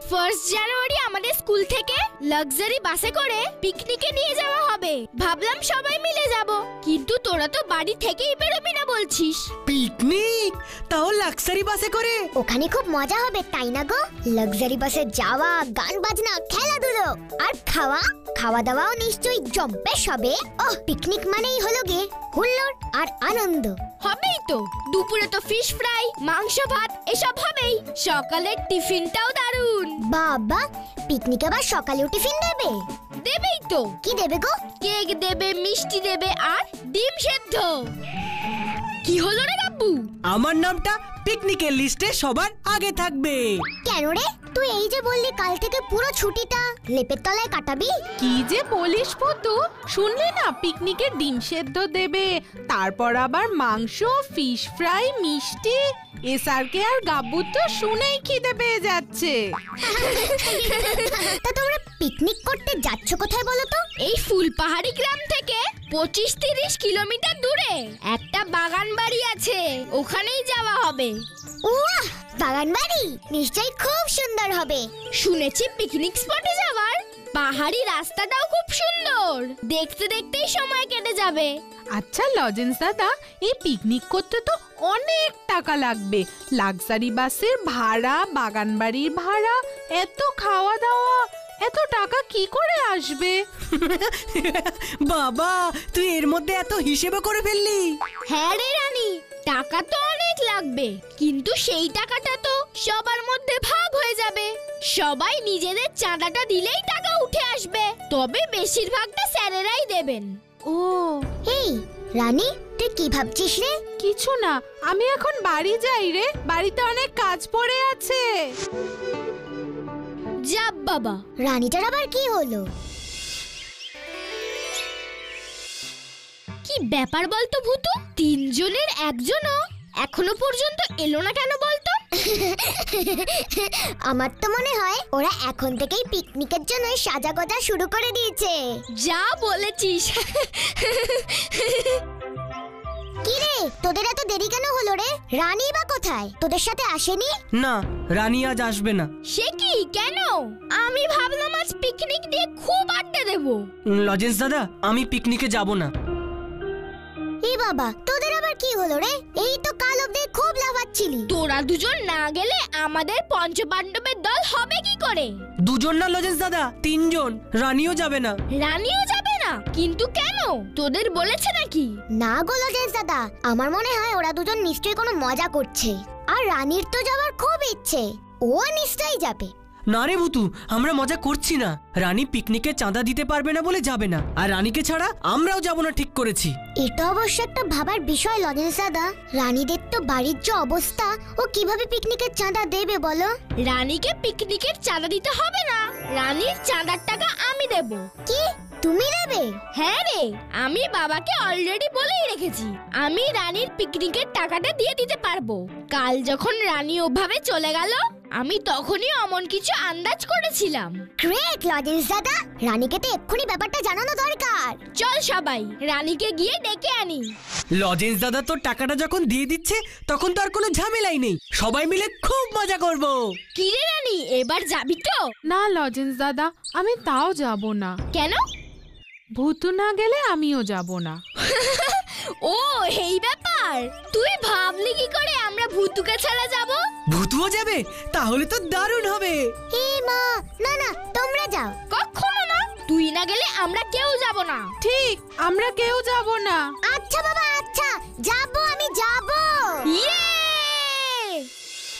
1 জানুয়ারি আমাদের স্কুল থেকে লাক্সারি বাসে করে পিকনিকে নিয়ে যাওয়া হবে। ভাবলাম সবাই মিলে যাব, কিন্তু তোরা তো বাড়ি থেকেই বেরোবি না বলছিস। পিকনিক? তাও লাক্সারি বাসে করে? ওখানে খুব মজা হবে, তাই না গো? লাক্সারি বাসে যাওয়া, গান বাজনা, খেলাধুলো আর খাওয়া দাওয়াও নিশ্চয়ই জম্পেশ হবে। ওহ, পিকনিক মানেই হলো গে হুল্লোড় আর আনন্দ। হবেই তো, দুপুরে তো ফিশ ফ্রাই, মাংস ভাত এসব হবেই। সকালের টিফিনটাও দারুণ। বাবা, পিকনিকে আবার সকালেও টিফিন দেবে? দেবেই তো। কি দেবে গো? কেক দেবে, মিষ্টি দেবে আর ডিম সেদ্ধ। কি হলো রে গাব্বু? আমার নামটা পিকনিকের লিস্টে সবার আগে থাকবে। কেন রে? তুই এই যে বললি কাল থেকে পুরো ছুটিটা লেপের তলায় কাটাবি। কি যে বলিস পুতু, শুনলি না পিকনিকে ডিম সেদ্ধ দেবে, তারপর আবার মাংস, ফিশ ফ্রাই, মিষ্টি। এসআরকে আর গাব্বু তো শুনেই খিদে পেয়ে যাচ্ছে। তা তোমরা পিকনিক করতে যাচ্ছ কোথায় বলো তো? এই ফুলপাহাড়ি গ্রাম থেকে 25-30 কিলোমিটার দূরে একটা বাগান বাড়ি আছে, ওখানেই যাওয়া হবে। উয়াহ, বাগান বাড়ি নিশ্চয়ই খুব সুন্দর হবে। শুনেছি পিকনিক স্পটে যাওয়ার পাহাড়ি রাস্তাটাও খুব সুন্দর, দেখতে দেখতেই সময় কেটে যাবে। আচ্ছা লজেন্স দাদা, এই পিকনিক করতে তো অনেক টাকা লাগবে। লাক্সারি বাসের ভাড়া, বাগান বাড়ির ভাড়া, এত খাওয়া দাওয়া, এত টাকা কি করে আসবে? বাবা, তুই এর মধ্যে এত হিসেবে করে ফেললি? হ্যাঁ রে রানী, টাকা তো অনেক লাগবে, কিন্তু সেই টাকাটা তো সবার মধ্যে ভাগ হয়ে যাবে। সবাই নিজেদের চাঁদাটা দিলেই টাকা উঠে আসবে, তবে বেশিরভাগটা স্যারেরাই দেবেন। ও, এই রানী, তুই কি ভাবছিস রে? কিছু না, আমি এখন বাড়ি যাই রে, বাড়িতে অনেক কাজ পড়ে আছে। যাব বাবা। রানীটার আবার কি হলো? কি ব্যাপার বলতো ভূতু? 3 জনের একজনও এখনো পর্যন্ত এলো না কেন বলতো? আমার তো মনে হয় ওরা এখন থেকেই পিকনিকের জন্য সাজাগোজা শুরু করে দিয়েছে। যা বলেছিস। কি রে, তোদের এত দেরি কেন হলো রে? রানী বা কোথায়? তোদের সাথে আসেনি? না, রানী আজ আসবে না। সে কি, কেন? আমি ভাবলাম আজ পিকনিক দিয়ে খুব আড্ডা দেবো। লজেন্স দাদা, আমি পিকনিকে যাব না। এ বাবা, তোদের আবার কি হলো রে? এই তো কাল অবধি খুব লাফাচ্ছিলি। তোরা দুজন না গেলে আমাদের পঞ্চপাণ্ডবের দল হবে কি করে? 2 জন না লজেন্স দাদা, 3 জন। রানীও যাবে না। রানীও যাবে না? কিন্তু কেন? তোদের বলেছে নাকি? না গো লজেন্স দাদা, আমার মনে হয় ওরা দুজন নিশ্চয়ই কোনো মজা করছে। আর রানীর তো যাওয়ার খুব ইচ্ছে, ও নিশ্চয়ই যাবে। না রে ভুতু, আমরা মজা করছি না। রানী পিকনিকে চাঁদা দিতে পারবে না বলে যাবে না, আর রানীকে ছাড়া আমরাও যাব না ঠিক করেছি। এটা অবশ্য একটা ভাবার বিষয় লজেন্স দাদা। রানীদের তো বাড়ির যে অবস্থা, ও কিভাবে পিকনিকের চাঁদা দেবে বলো? রানীকে পিকনিকের চাঁদা দিতে হবে না, রানীর চাঁদার টাকা আমি দেব। কি, তুমি দেবে? হ্যাঁ রে, আমি বাবাকে অলরেডি বলেই রেখেছি, আমি রানীর পিকনিকের টাকাটা দিয়ে দিতে পারবো। কাল যখন রানী ওভাবে চলে গেল, আমি তখনই অমন কিছু আন্দাজ করেছিলাম। গ্রেট লজেন্স দাদা, রানীকে তো এক্ষুনি ব্যাপারটা জানানো দরকার। চল সবাই রানীকে গিয়ে ডেকে আনি। লজেন্স দাদা তো টাকাটা যখন দিয়ে দিচ্ছে, তখন তো আর কোনো ঝামেলাই নেই। সবাই মিলে খুব মজা করব। কি রে রানী, এবার যাবি তো? না লজেন্স দাদা, আমি তাও যাব না। কেন? ভূতু না গেলে আমিও যাব না। ও, এই ব্যাপার। তুই ভাবলি কি করে আমরা ভূতুকে ছাড়া যাব? ভুতুও যাবে? তাহলে তো দারুণ হবে। হে মা, না না, তোমরা যাও। কখনো না, তুই না গেলে আমরা কেউ যাব না। ঠিক, আমরা কেউ যাব না। আচ্ছা বাবা, আচ্ছা, যাবো, আমি যাবো। ইয়ে!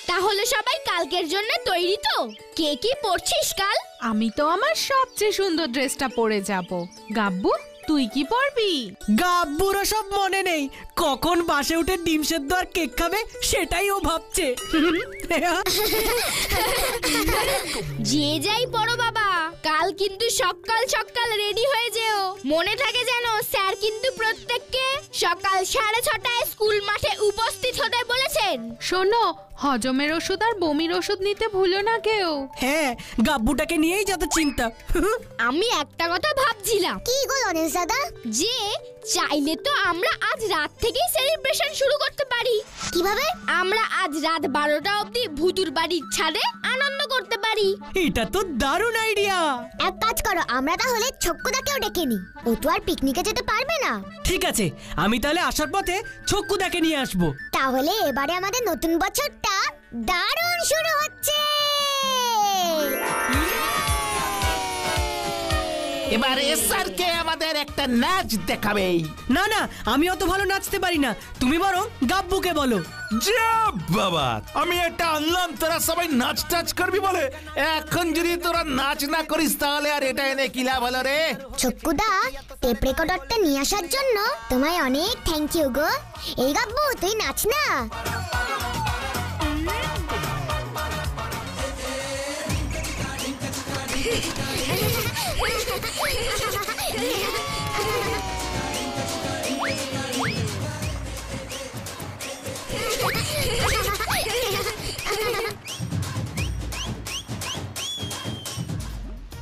তাহলে সবাই কালকের জন্য তৈরি তো? কে কি পরছিস কাল? আমি তো আমার সবচেয়ে সুন্দর ড্রেসটা পরে যাব। গাব্বু, তুই কি পরবি? গাব্বুরও সব মনে নেই, কখন বাসে উঠে ডিম সেদ্ধ আর কেক খাবে সেটাই ও ভাবছে। যে যাই পড়ো বাবা, কাল কিন্তু সকাল সকাল রেডি হয়ে যেও। মনে থাকে যেন স্যার কিন্তু প্রত্যেককে সকাল 6:30টায় স্কুল মাঠে উপস্থিত হতে বলেছেন। শোনো, হজমের ওষুধ আর বমির ওষুধ নিতে ভুলো না কেউ। হ্যাঁ, গাব্বুটাকে নিয়েই যত চিন্তা। আমি একটা কথা ভাবছিলাম। কি গো লজেন্স দাদা? যে চাইলে তো আমরা আজ রাত থেকেই সেলিব্রেশন শুরু করতে পারি। কিভাবে? আমরা আজ রাত 12টা অবধি ভূতুর বাড়ির ছাদে আনন্দ করতে পারি। পারি। এটা তো দারুণ আইডিয়া। এক কাজ করো, আমরা তাহলে ছক্কুদাকেও ডেকে নি। ও তো আর পিকনিকে যেতে পারবে না। ঠিক আছে, আমি তাহলে আসার পথে ছক্কুদাকে নিয়ে আসবো। তাহলে এবারে আমাদের নতুন বছরটা দারুণ শুরু হচ্ছে। এবারে স্যারকে আমাদের একটা নাচ দেখাবে। না না, আমি অত ভালো নাচতে পারি না, তুমি বরং গাব্বুকে বলো। যা বাবা, আমি এটা আনলাম তোরা সবাই নাচ টাচ করবি বলে। এখন যদি তোরা নাচ না করিস তাহলে আর এটা এনে কি লাভ হলো রে? ছক্কুদা, টেপ রেকর্ডারটা নিয়ে আসার জন্য তোমায় অনেক থ্যাংক ইউ গো। এই গাব্বু, তুই নাচ না।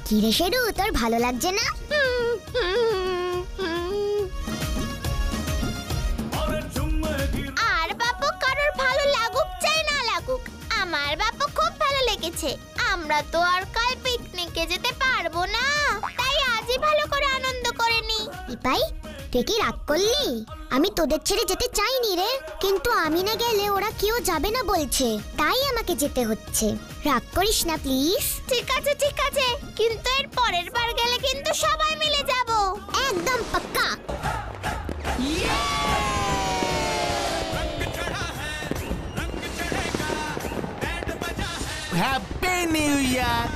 কিরে শেরু, তোর ভালো লাগছে না? আর বাপু কারোর ভালো লাগুক চাই না লাগুক, আমার বাপু খুব ভালো লেগেছে। আমরা তো আর কাল পিকনিকে যেতে পারবো না, তাই আজই ভালো করে আনন্দ করে নি। ইপাই, তুই কি রাগ করলি? আমি তোদের ছেড়ে যেতে চাইনি রে, কিন্তু আমি না গেলে ওরা কেউ যাবে না বলছে, তাই আমাকে যেতে হচ্ছে। রাগ করিস না প্লিজ। ঠিক আছে ঠিক আছে, কিন্তু এর পরের বার গেলে কিন্তু সবাই মিলে যাব। একদম পাক্কা। Happy new year.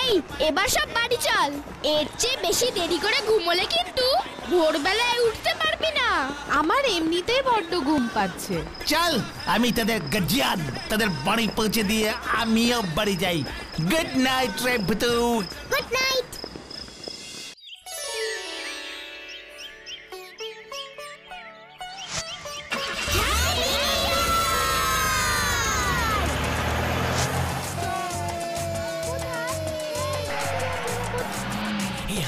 এই, এবার সব বাড়ি চল। এর চেয়ে বেশি দেরি করে ঘুমোলে কিন্তু ভোরবেলায় উঠতে পারবি না। আমার এমনিতেই বড্ড ঘুম পাচ্ছে। চল, আমি তাদের গজিয়ান তাদের বাড়ি পৌঁছে দিয়ে আমিও বাড়ি যাই। গুড নাইট রে ভুতু। Good night.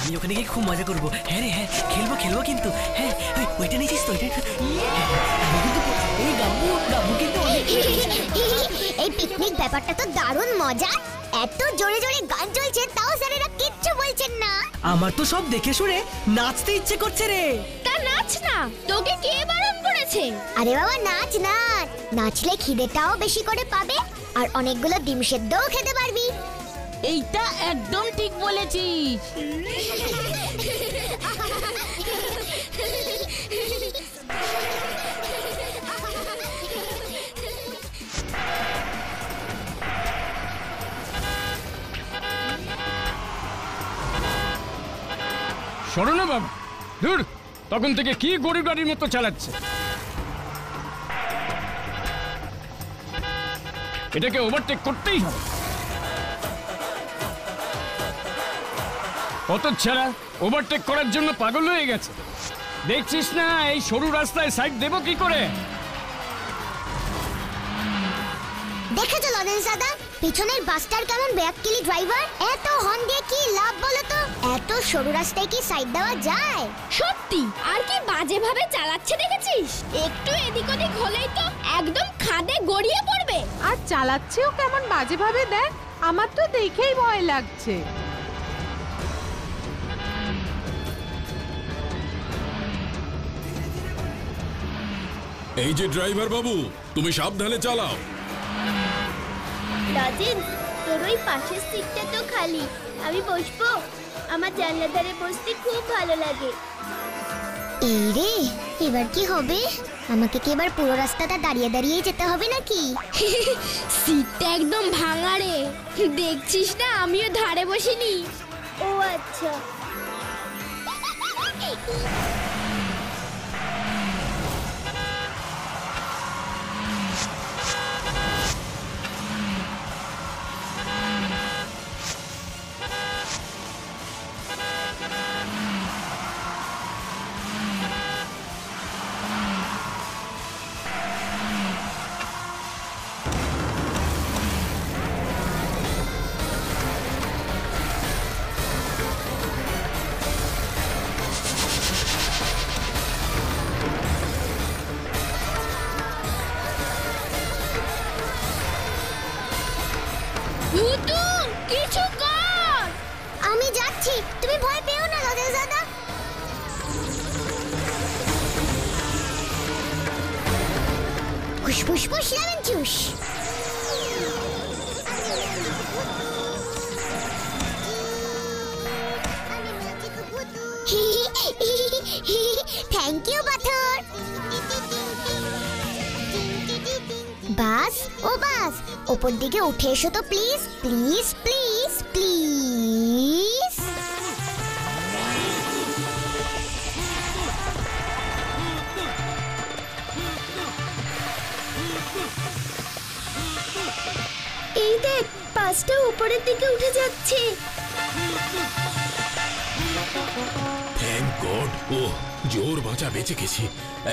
আমি ওখানে গিয়ে খুব মজা করবো। হ্যাঁ রে, হ্যাঁ, খেলবো খেলবো কিন্তু। হ্যাঁ, ওইটা নিয়েছিস তো? এই গাব্বু কিন্তু এই পিকনিক ব্যাপারটা তো দারুণ মজা। এত জোরে জোরে গান চলছে, তাও স্যারেরা কিচ্ছু বলছেন না। আমার তো সব দেখে শুনে নাচতে ইচ্ছে করছে রে। তা নাচ না, তোকে কে বারণ করেছে? আরে বাবা, নাচ নাচ। নাচলে খিদেটাও বেশি করে পাবে, আর অনেকগুলো ডিম সেদ্ধও খেতে পারবি। এইটা একদম ঠিক বলেছিস। সরো না বাবা, দূর। তখন থেকে কি গরিব গাড়ির মতো চালাচ্ছে। এটাকে ওভারটেক করতেই হবে। কত ছেড়া ওভারটেক করার জন্য পাগল হয়ে গেছে। দেখছিস না এই সরু রাস্তায় সাইড দেব কি করে? দেখেছো লরেন্স দাদা, পিছনের বাসটার কেমন ব্যাককিলি ড্রাইভার। এত হর্ন দিয়ে কি লাভ বলো তো? এত সরু রাস্তায় কি সাইড দেওয়া যায়? সত্যি, আর কি বাজে ভাবে চালাচ্ছে দেখেছিস? একটু এদিক ওদিক হলেই তো একদম খাদে গড়িয়ে পড়বে। আর চালাচ্ছেও কেমন বাজে ভাবে দেখ, আমার তো দেখেই ভয় লাগছে। এই যে ড্রাইভার বাবু, তুমি সাবধানে চালাও। রাজেন, তোর ওই পাশের সিটটা তো খালি, আমি বসবো? আমার জানলার ধারে বসতে খুব ভালো লাগে। এই রে, এবার কি হবে? আমাকে কি এবার পুরো রাস্তাটা দাঁড়িয়ে দাঁড়িয়ে যেতে হবে নাকি? সিটটা একদম ভাঙা রে, দেখছিস না আমিও ধারে বসিনি। ও আচ্ছা। ভূতু কিছু কর। আমি যাচ্ছি, তুমি ভয় পেও না লজেন্স দাদা। ফুসফুস ফুস লেমন জুস। থ্যাংক ইউ পাথর। বাস ও বাস, ওপর দিকে উঠে এসো তো প্লিজ প্লিজ প্লিজ প্লিজ। এই দেখ, বাসটা উপরের দিকে উঠে যাচ্ছে। Thank god. ও জোর বাঁচা বেঁচে গেছি।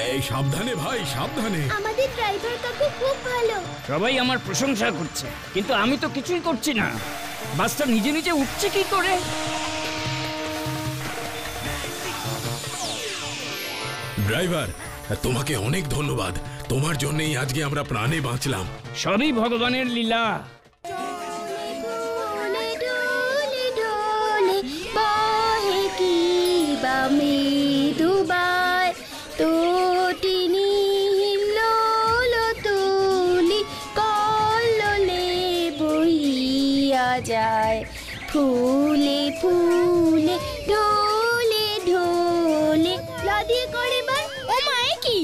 এই সাবধানে ভাই, সাবধানে। আমাদের ড্রাইভার কাকু খুব ভালো। সবাই আমার প্রশংসা করছে, কিন্তু আমি তো কিছুই করছি না। বাসটা নিজে নিজে উঠছে কি করে? ড্রাইভার, তোমাকে অনেক ধন্যবাদ। তোমার জন্যই আজকে আমরা প্রাণে বাঁচলাম। সবই ভগবানের লীলা। যায় ফুলে ফুলে ঢোলে ঢোলে। ল দিয়ে করে বার। ও মায়ে কি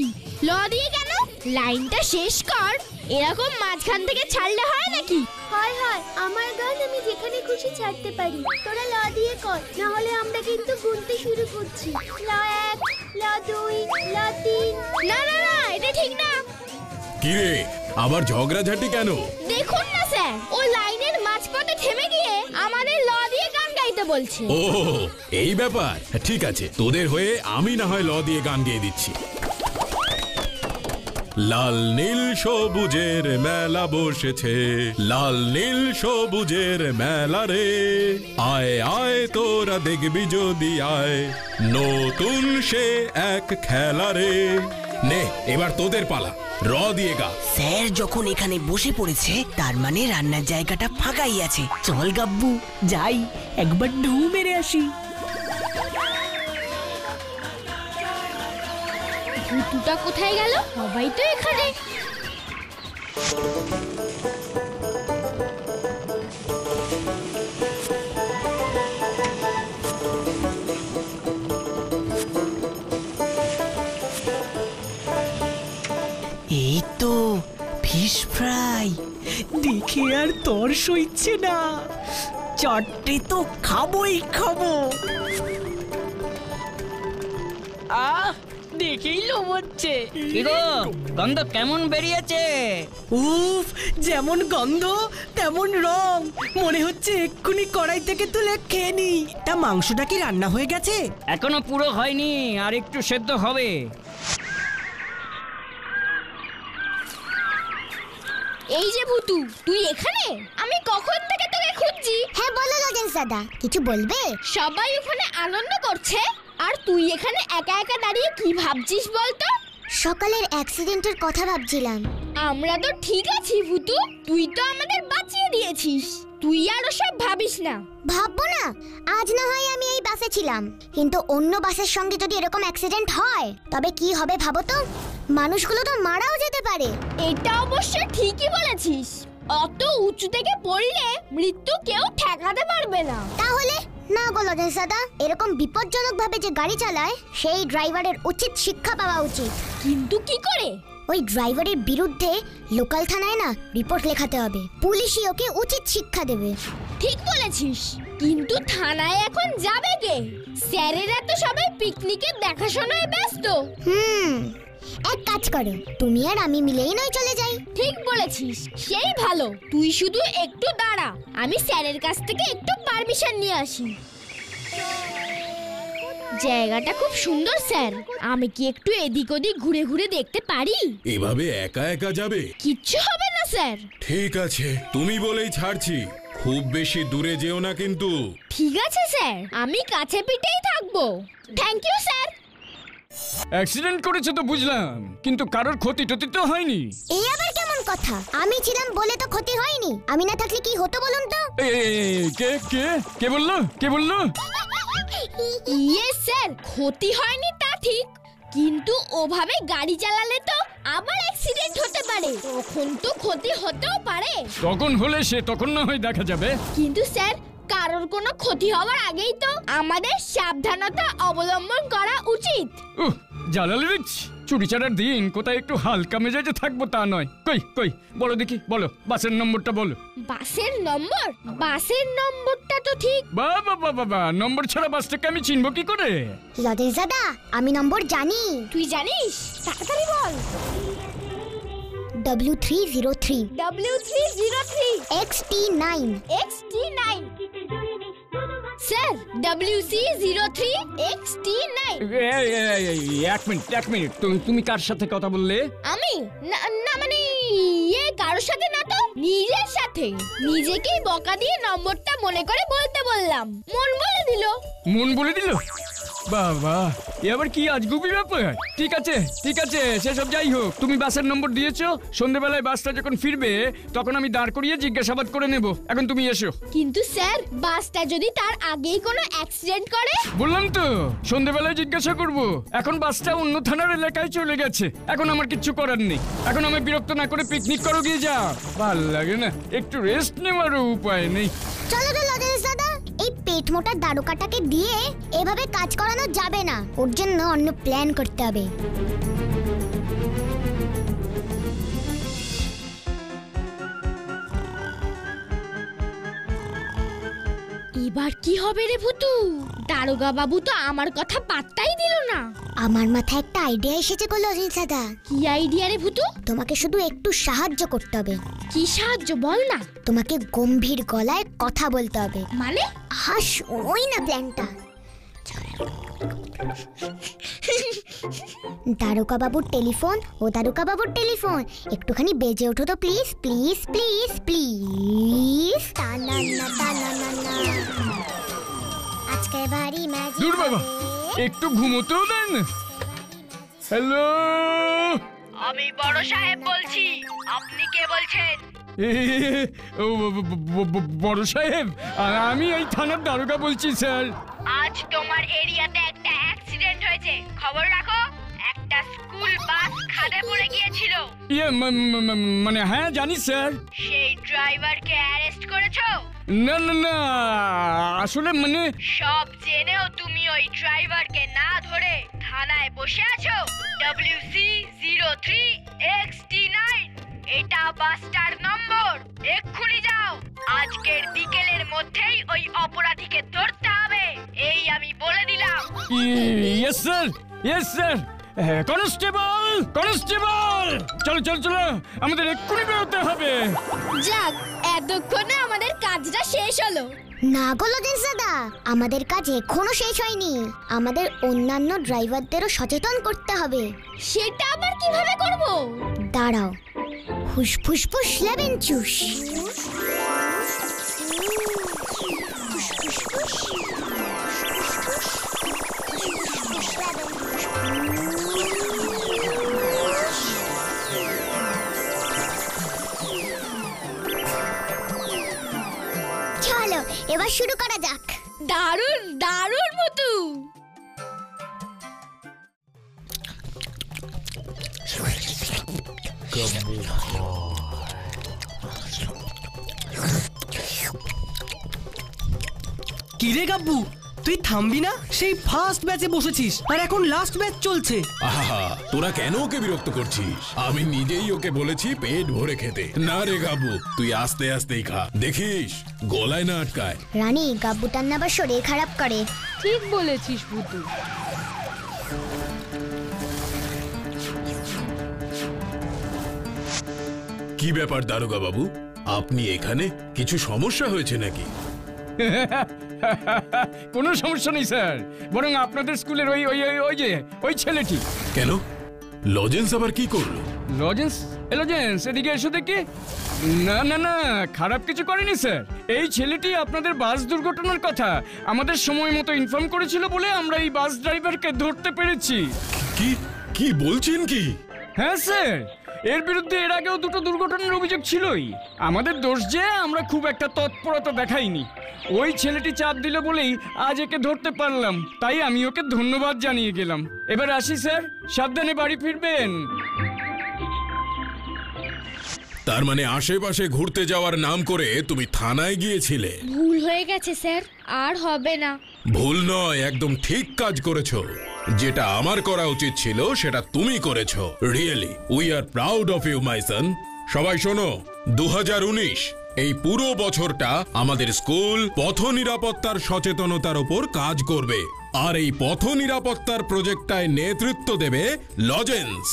ল দিয়ে কেন? লাইনটা শেষ কর। এরকম মাঝখান থেকে ছাড়লে হয় নাকি? হয় হয়, আমার গান আমি যেখানে খুশি ছাড়তে পারি। তোরা ল দিয়ে কর, না হলে আমরা কিন্তু গুনতে শুরু করছি। ল 1, ল 2, ল 3। না না না, এটা ঠিক না। কি রে, আবার ঝগড়াঝাটি কেন? দেখুন না স্যার, ও লাইনের মাঝপথে থেমে গিয়ে আমাদের ল দিয়ে গান গাইতে বলছে। ও এই ব্যাপার। ঠিক আছে, তোদের হয়ে আমি না হয় ল দিয়ে গান গেয়ে দিচ্ছি। লাল নীল সবুজের মেলা বসেছে, লাল নীল সবুজের মেলা রে। আয় আয় তোরা দেখবি যদি আয়, নতুন সে এক খেলা রে। নে এবার তোদের পালা, র দিয়ে গা। স্যার যখন এখানে বসে পড়েছে, তার মানে রান্নার জায়গাটা ফাঁকাই আছে। চল গাব্বু, যাই একবার ঢু মেরে আসি। ভূতুটা কোথায় গেল? সবাই তো এখানে। এই তো ফিশ ফ্রাই, দেখে আর তর সইছে না। চারটে তো খাবোই খাবো। আহ, দেখেই লোভ হচ্ছে। কি গো, গন্ধ কেমন বেরিয়েছে? উফ, যেমন গন্ধ তেমন রং। মনে হচ্ছে এক্ষুনি কড়াই থেকে তুলে খেয়ে নি। তা মাংসটা কি রান্না হয়ে গেছে? এখনো পুরো হয়নি, আর একটু সেদ্ধ হবে। এই যে ভূতু, তুই এখানে? আমি কখন থেকে তোকে খুঁজছি। হ্যাঁ বলো লজেন্স দাদা, কিছু বলবে? সবাই ওখানে আনন্দ করছে, আর তুই এখানে একা একা দাঁড়িয়ে কি ভাবছিস বলতো? সকালের অ্যাক্সিডেন্টের কথা ভাবছিলাম। আমরা তো ঠিক আছি ভূতু, তুই তো আমাদের বাঁচিয়ে দিয়েছিস। তুই আর ওসব ভাবিস না। ভাববো না? আজ না হয় আমি এই বাসে ছিলাম, কিন্তু অন্য বাসের সঙ্গে যদি এরকম অ্যাক্সিডেন্ট হয়, তবে কি হবে ভাবো তো। মানুষগুলো তো মারাও যেতে পারে। এটা অবশ্য ঠিকই বলেছিস। অত উঁচু থেকে পড়লে মৃত্যু কেউ ঠেকাতে পারবে না। তাহলে না গো লজেন্স দাদা, এরকম বিপজ্জনক ভাবে যে গাড়ি চালায়, সেই ড্রাইভারের উচিত শিক্ষা পাওয়া উচিত। কিন্তু কি করে? ওই ড্রাইভারের বিরুদ্ধে লোকাল থানায় না রিপোর্ট লেখাতে হবে। পুলিশই ওকে উচিত শিক্ষা দেবে। ঠিক বলেছিস, কিন্তু থানায় এখন যাবে কে? স্যারেরা তো সবাই পিকনিকের দেখাশোনায় ব্যস্ত। এক কাজ করো, তুমি আর আমি মিলেই নয় চলে যাই। ঠিক বলেছিস, সেই ভালো। তুই শুধু একটু দাঁড়া, আমি স্যারের কাছ থেকে একটু পারমিশন নিয়ে আসি। জায়গাটা খুব সুন্দর স্যার, আমি কি একটু এদিক ওদিক ঘুরে ঘুরে দেখতে পারি? এভাবে একা একা যাবে? কিচ্ছু হবে না স্যার। ঠিক আছে, তুমি বলেই ছাড়ছি। খুব বেশি দূরে যেও না কিন্তু। ঠিক আছে স্যার, আমি কাছে পিঠেই থাকবো। Thank you sir. অ্যাক্সিডেন্ট করেছে তো বুঝলাম, কিন্তু কারোর ক্ষতি টতি তো হয়নি। এই আবার কেমন কথা, আমি ছিলাম বলে তো ক্ষতি হয়নি। আমি না থাকলে কি হতো বলুন তো? কে কে কে বললো, কে বললো? ইয়ে স্যার, ক্ষতি হয়নি তা ঠিক, কিন্তু ওভাবে গাড়ি চালালে তো আবার অ্যাক্সিডেন্ট হতে পারে, তখন তো ক্ষতি হতেও পারে। তখন হলে সে তখন না হয় দেখা যাবে। কিন্তু স্যার, কারোর কোনো ক্ষতি হওয়ার আগেই তো আমাদের সাবধানতা অবলম্বন করা উচিত। জ্বালালে দিচ্ছি, চুরি চারার দিন কোথায় একটু হালকা মেজাজে থাকবো তা নয়। কই কই বলো দেখি, বলো বাসের নম্বরটা বলো। বাসের নম্বর? বাসের নম্বরটা তো ঠিক। বাবা বাবা, নম্বর ছাড়া বাসটাকে আমি চিনবো কি করে? লজেন্স দাদা, আমি নম্বর জানি। তুই জানিস? তাড়াতাড়ি বল। W303 W303 XT9 XT9। Sir, WC03 XT9। এক মিনিট, তুমি কার সাথে কথা বললে? আমি না না, মানে কারোর সাথে না তো, নিজের সাথে। নিজেকেই বকা দিয়ে নম্বরটা মনে করে বলতে বললাম, মন বলে দিল। মন বলে দিল? বাবা, এ আবার কি আজগুবি ব্যাপার। ঠিক আছে সেসব যাই হোক, তুমি বাসের নম্বর দিয়েছো। সন্ধ্যেবেলায় বাসটা যখন ফিরবে তখন আমি দাঁড় করিয়ে জিজ্ঞাসাবাদ করে নেব। এখন তুমি এসো। কিন্তু স্যার, বাসটা যদি তার আগেই কোনো অ্যাক্সিডেন্ট করে? বললাম তো সন্ধ্যেবেলায় জিজ্ঞাসা করব। এখন বাসটা অন্য থানার এলাকায় চলে গেছে, এখন আমার কিচ্ছু করার নেই। এখন আমি বিরক্ত না করে পিকনিক করো গিয়ে যাও। ভাল লাগে না, একটু রেস্ট নেওয়ারও উপায় নেই। চলো তো লজেন্স দাদা, এই পেট মোটা দারোগাটাকে দিয়ে এভাবে কাজ করানো যাবে না। ওর জন্য অন্য প্ল্যান করতে হবে। এবার কি হবে রে ভুতু? দারোগা বাবু তো আমার কথা পাত্তাই দিল না। আমার মাথায় একটা আইডিয়া এসেছে গো লজেন্স দাদা। কি আইডিয়া রে ভুতু? তোমাকে শুধু একটু সাহায্য করতে হবে। কি সাহায্য বল না। তোমাকে গম্ভীর গলায় কথা বলতে হবে। মানে? হাস, ওই না প্ল্যানটা। দারোগা বাবুর টেলিফোন, ও দারোগা বাবুর টেলিফোন, একটুখানি বেজে ওঠো তো প্লিজ প্লিজ প্লিজ প্লিজ। আজকে ভারী ম্যাজিক। দূর বাবা, একটু ঘুমোতেও দেন। হ্যালো, আমি বড় সাহেব বলছি, আপনি কে বলছেন? বড় সাহেব, আমি এই থানার দারোগা বলছি স্যার। আজ তোমার এরিয়াতে একটা অ্যাক্সিডেন্ট হয়েছে, খবর রাখো। একটা স্কুল বাস খাদে পড়ে গিয়েছিল। মানে হ্যাঁ জানি স্যার। সেই ড্রাইভারকে অ্যারেস্ট করেছো? না, আসলে মানে সব জেনেও তুমি ওই ড্রাইভারকে না ধরে থানায় বসে আছো। WC03 XT9 এটা বাসটার নম্বর। এক্ষুনি যাও, আজকের বিকেলের মধ্যেই ওই অপরাধীকে ধরতে হবে, এই আমি বলে দিলাম। Yes sir. কনস্টেবল, চলো, আমাদের এক্ষুনি বেরোতে হবে। যাক, এতক্ষণে আমাদের কাজটা শেষ হলো। না গো লজেন্স দাদা, আমাদের কাজ এখনো শেষ হয়নি। আমাদের অন্যান্য ড্রাইভারদেরও সচেতন করতে হবে। সেটা আবার কিভাবে করব? দাঁড়াও, হুস ফুস ফুস লেবেন চুস। চলো এবার শুরু করা যাক। দারুণ মতো। কিরে গাব্বু, তুই থামবি না? সেই ফার্স্ট ব্যাচে বসেছিস আর এখন লাস্ট ব্যাচ চলছে। আহা, তোরা কেন ওকে বিরক্ত করছিস? আমি নিজেই ওকে বলেছি পেট ভরে খেতে। না রে গাবু, তুই আস্তে আস্তেই খা, দেখিস গলায় না আটকায়। রানী, গাব্বুটার না আবার শরীর খারাপ করে। ঠিক বলেছিস ভুতু। কি ব্যাপার দারোগা বাবু, আপনি এখানে? কিছু সমস্যা হয়েছে নাকি? কোনো সমস্যা নেই স্যার, বরং আপনাদের স্কুলের ওই ছেলেটি। কেন, লজেন্স আবার কি করলো? লজেন্স এদিকে এসো দেখি। না, খারাপ কিছু করেনি স্যার। এই ছেলেটি আপনাদের বাস দুর্ঘটনার কথা আমাদের সময় মতো ইনফর্ম করেছিল বলে আমরা এই বাস ড্রাইভারকে ধরতে পেরেছি। কি বলছেন কি? হ্যাঁ স্যার, এর বিরুদ্ধে এর আগেও দুটো দুর্ঘটনার অভিযোগ ছিলই। আমাদের দোষ যে আমরা খুব একটা তৎপরতা দেখাইনি। ওই ছেলেটি চাপ দিল বলেই আজ একে ধরতে পারলাম, তাই আমি ওকে ধন্যবাদ জানিয়ে গেলাম। এবার আসি স্যার, সাবধানে বাড়ি ফিরবেন। তার মানে আশেপাশে ঘুরতে যাওয়ার নাম করে তুমি থানায় গিয়েছিলে? ভুল হয়ে গেছে স্যার, আর হবে না। ভুল নয়, একদম ঠিক কাজ করেছো। যেটা আমার করা উচিত ছিল সেটা তুমি করেছো। Really we are proud of you my son. সবাই শোনো, 2019 এই পুরো বছরটা আমাদের স্কুল পথ নিরাপত্তার সচেতনতার উপর কাজ করবে। আর এই পথ নিরাপত্তার প্রজেক্টটায় নেতৃত্ব দেবে লজেন্স।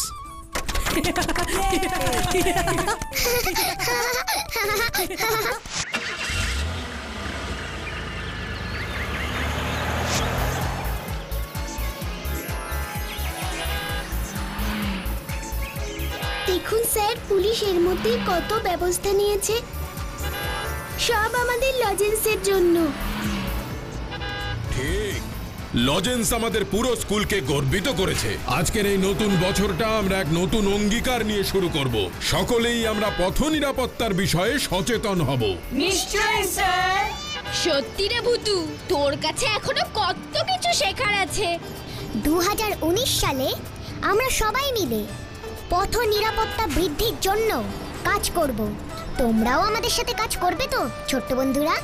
দেখুন স্যার, পুলিশ এর মধ্যে কত ব্যবস্থা নিয়েছে, সব আমাদের লজেন্সের জন্য। ঠিক, লজেন্স আমাদের পুরো স্কুলকে গর্বিত করেছে। আজকের এই নতুন বছরটা আমরা এক নতুন অঙ্গীকার নিয়ে শুরু করব। সকলেই আমরা পথ নিরাপত্তার বিষয়ে সচেতন হব। নিশ্চয়ই স্যার। সত্যি রে ভুতু, তোর কাছে এখনো কত কিছু শেখার আছে। 2019 সালে আমরা সবাই মিলে পথ নিরাপত্তা বৃদ্ধির জন্য কাজ করব। তোমরাও আমাদের সাথে কাজ করবে তো ছোট্ট বন্ধুরা?